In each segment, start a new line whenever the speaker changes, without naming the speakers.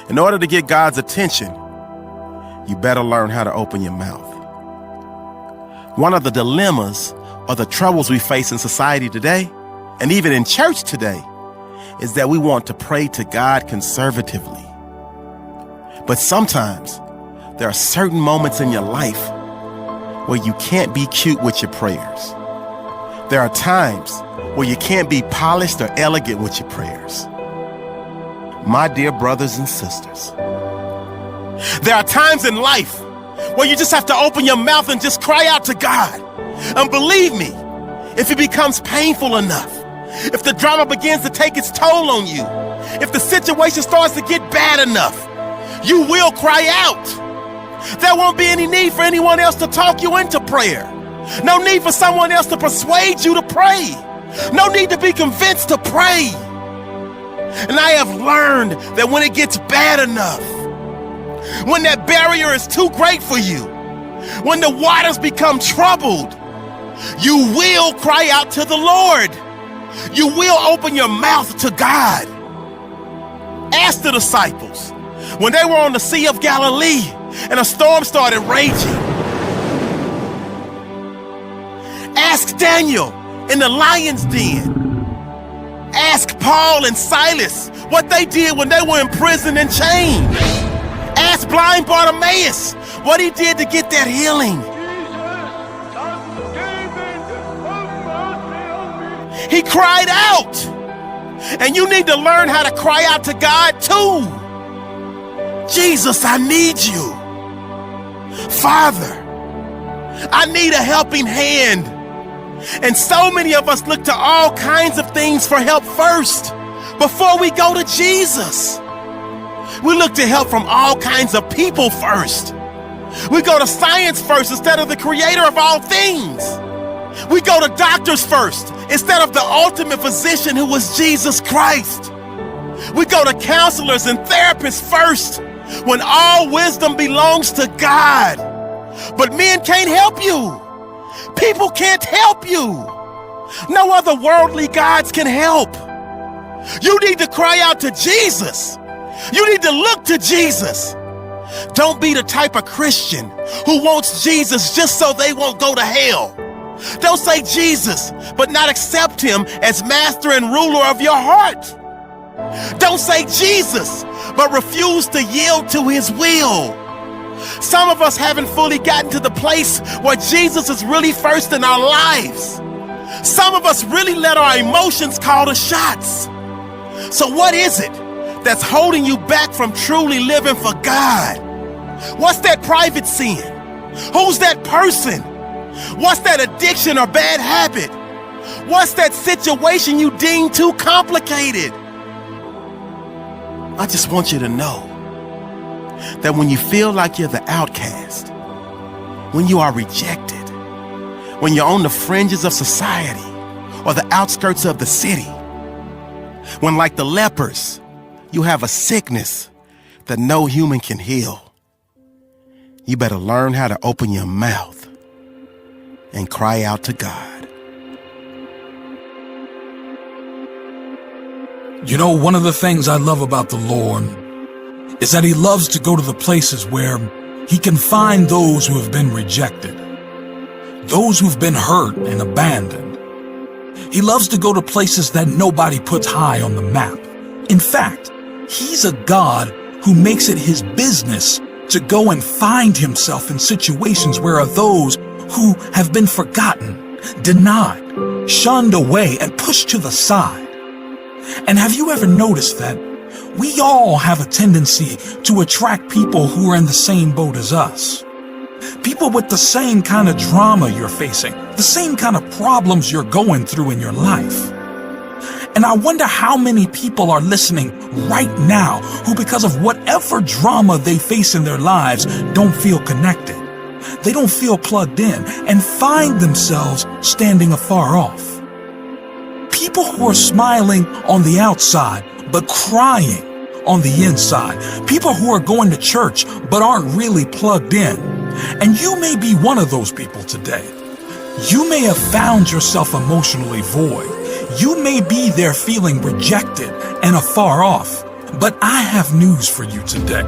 In order to get God's attention, you better learn how to open your mouth. One of the dilemmas or the troubles we face in society today, and even in church today, is that we want to pray to God conservatively. But sometimes there are certain moments in your life where you can't be cute with your prayers. There are times where you can't be polished or elegant with your prayers. My dear brothers and sisters, there are times in life where you just have to open your mouth and just cry out to God. And believe me, if it becomes painful enough, if the drama begins to take its toll on you, if the situation starts to get bad enough, you will cry out. There won't be any need for anyone else to talk you into prayer. No need for someone else to persuade you to pray. No need to be convinced to pray. And I have learned that when it gets bad enough, when that barrier is too great for you, when the waters become troubled, you will cry out to the Lord. You will open your mouth to God. Ask the disciples when they were on the Sea of Galilee and a storm started raging. Ask Daniel in the lion's den. Ask Paul and Silas what they did when they were in prison and chained. Ask blind Bartimaeus what he did to get that healing. He cried out. And you need to learn how to cry out to God too. Jesus, I need you. Father, I need a helping hand. And so many of us look to all kinds of things for help first before we go to Jesus. We look to help from all kinds of people first. We go to science first instead of the creator of all things. We go to doctors first instead of the ultimate physician who was Jesus Christ. We go to counselors and therapists first when all wisdom belongs to God. But men can't help you. People can't help you. No other worldly gods can help. You need to cry out to Jesus. You need to look to Jesus. Don't be the type of Christian who wants Jesus just so they won't go to hell. Don't say Jesus, but not accept him as master and ruler of your heart. Don't say Jesus, but refuse to yield to his will. Some of us haven't fully gotten to the place where Jesus is really first in our lives. Some of us really let our emotions call the shots. So what is it that's holding you back from truly living for God? What's that private sin? Who's that person? What's that addiction or bad habit? What's that situation you deem too complicated? I just want you to know that when you feel like you're the outcast, when you are rejected, when you're on the fringes of society or the outskirts of the city, when like the lepers, you have a sickness that no human can heal, you better learn how to open your mouth and cry out to God.
You know, one of the things I love about the Lord is that he loves to go to the places where he can find those who have been rejected, those who've been hurt and abandoned. He loves to go to places that nobody puts high on the map. In fact, he's a God who makes it his business to go and find himself in situations where are those who have been forgotten, denied, shunned away, and pushed to the side. And have you ever noticed that we all have a tendency to attract people who are in the same boat as us? People with the same kind of drama you're facing, the same kind of problems you're going through in your life. And I wonder how many people are listening right now who, because of whatever drama they face in their lives, don't feel connected. They don't feel plugged in and find themselves standing afar off. People who are smiling on the outside but crying on the inside. People who are going to church but aren't really plugged in. And you may be one of those people today. You may have found yourself emotionally void. You may be there feeling rejected and afar off. But I have news for you today.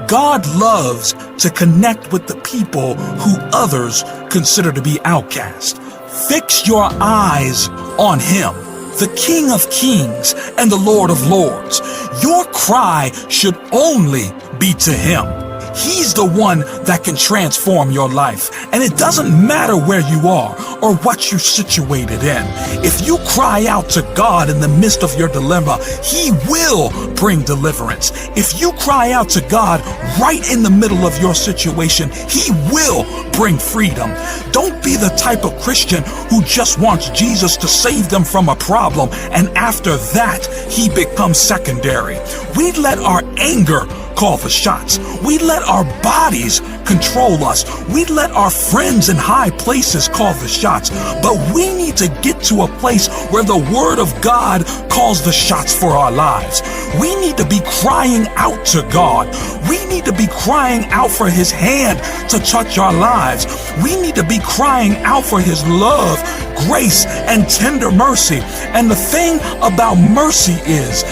God loves to connect with the people who others consider to be outcast. Fix your eyes on Him, the King of Kings and the Lord of Lords. Your cry should only be to Him. He's the one that can transform your life. And it doesn't matter where you are or what you're situated in. If you cry out to God in the midst of your dilemma, He will bring deliverance. If you cry out to God right in the middle of your situation, He will bring freedom. Don't be the type of Christian who just wants Jesus to save them from a problem, and after that, He becomes secondary. We let our anger call the shots. We let our bodies control us. We let our friends in high places call the shots. But we need to get to a place where the Word of God calls the shots for our lives. We need to be crying out to God. We need to be crying out for His hand to touch our lives. We need to be crying out for His love, grace, and tender mercy. And the thing about mercy is,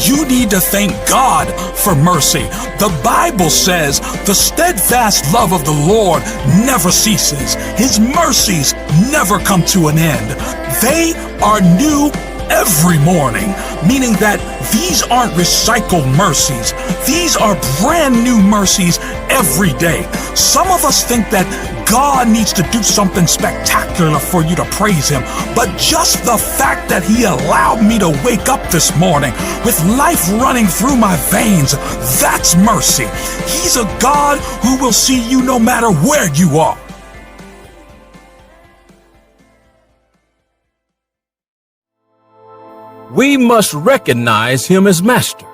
you need to thank God for mercy. The Bible says the steadfast love of the Lord never ceases. His mercies never come to an end. They are new every morning, meaning that these aren't recycled mercies. These are brand new mercies every day. Some of us think that God needs to do something spectacular for you to praise Him, but just the fact that He allowed me to wake up this morning with life running through my veins, that's mercy. He's a God who will see you no matter where you are.
We must recognize Him as Master.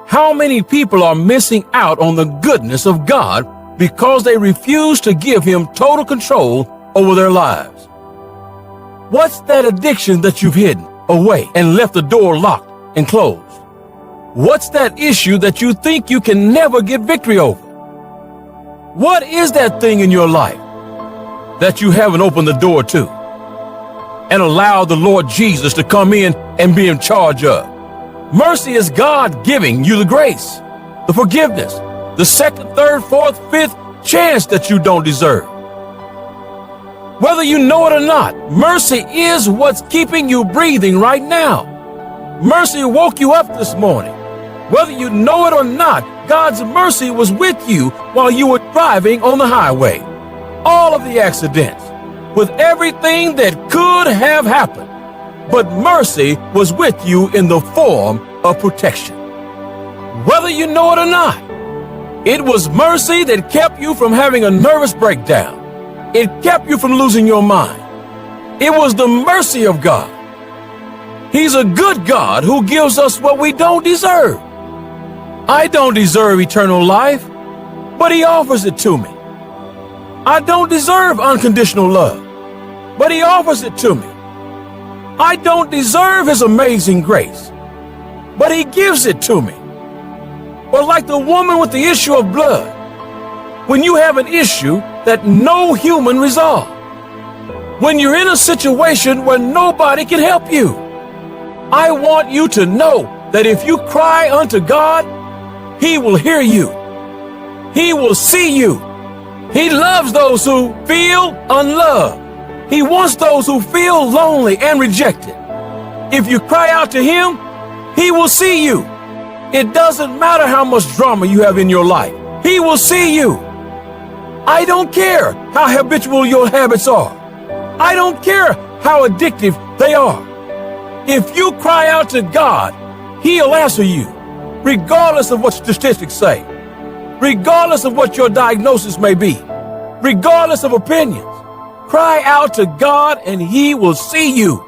How many people are missing out on the goodness of God because they refuse to give Him total control over their lives? What's that addiction that you've hidden away and left the door locked and closed? What's that issue that you think you can never get victory over? What is that thing in your life that you haven't opened the door to and allowed the Lord Jesus to come in and be in charge of? Mercy is God giving you the grace, the forgiveness, the second, third, fourth, fifth chance that you don't deserve. Whether you know it or not, mercy is what's keeping you breathing right now. Mercy woke you up this morning. Whether you know it or not, God's mercy was with you while you were driving on the highway. All of the accidents, with everything that could have happened, but mercy was with you in the form of protection. Whether you know it or not, it was mercy that kept you from having a nervous breakdown. It kept you from losing your mind. It was the mercy of God. He's a good God who gives us what we don't deserve. I don't deserve eternal life, but He offers it to me. I don't deserve unconditional love, but He offers it to me. I don't deserve His amazing grace, but He gives it to me. Or like the woman with the issue of blood, when you have an issue that no human resolve, when you're in a situation where nobody can help you, I want you to know that if you cry unto God, He will hear you. He will see you. He loves those who feel unloved. He wants those who feel lonely and rejected. If you cry out to Him, He will see you. It doesn't matter how much drama you have in your life. He will see you. I don't care how habitual your habits are. I don't care how addictive they are. If you cry out to God, He'll answer you, regardless of what statistics say, regardless of what your diagnosis may be, regardless of opinions. Cry out to God and He will see you.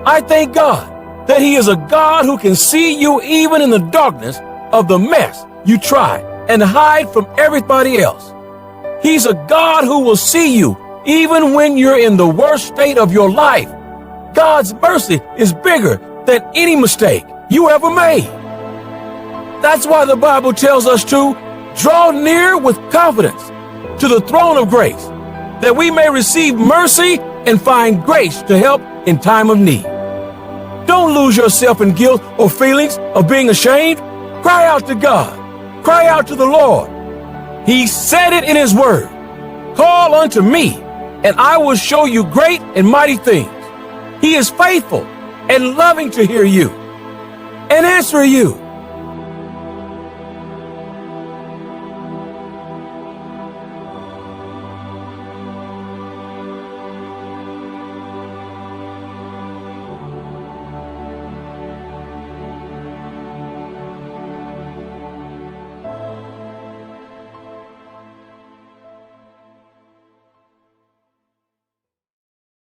I thank God that He is a God who can see you even in the darkness of the mess you try and hide from everybody else. He's a God who will see you even when you're in the worst state of your life. God's mercy is bigger than any mistake you ever made. That's why the Bible tells us to draw near with confidence to the throne of grace, that we may receive mercy and find grace to help in time of need. Don't lose yourself in guilt or feelings of being ashamed. Cry out to God. Cry out to the Lord. He said it in His word. Call unto me, and I will show you great and mighty things. He is faithful and loving to hear you and answer you.